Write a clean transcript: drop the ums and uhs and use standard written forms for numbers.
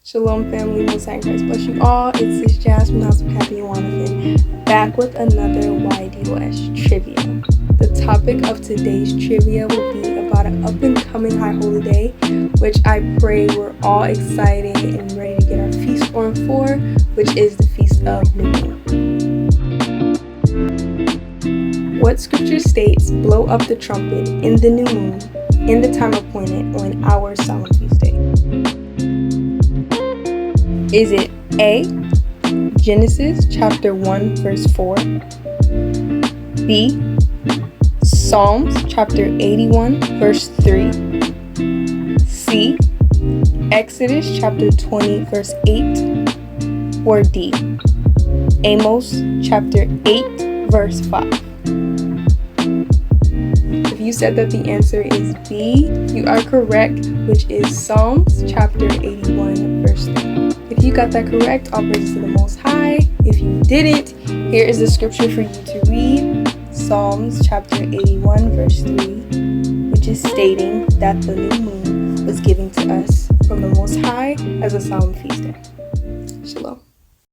Shalom family, Most High in Christ bless you all. It's this Jasmine, House of Happy and Wannakin, back with another YDOS trivia. The topic of today's trivia will be about an up and coming high holy day, which I pray we're all excited and ready to get our feast on for, which is the Feast of New Moon. What scripture states, blow up the trumpet in the new moon, in the time appointed on our solemn feast day? Is it A, Genesis chapter 1 verse 4, B, Psalms chapter 81 verse 3, C, Exodus chapter 20 verse 8, or D, Amos chapter 8 verse 5? If you said that the answer is B, you are correct, which is Psalms chapter 81 verse 3. If you got that correct, all praises to the Most High. If you didn't, here is the scripture for you to read. Psalms chapter 81 verse 3, which is stating that the new moon was given to us from the Most High as a solemn feast day. Shalom.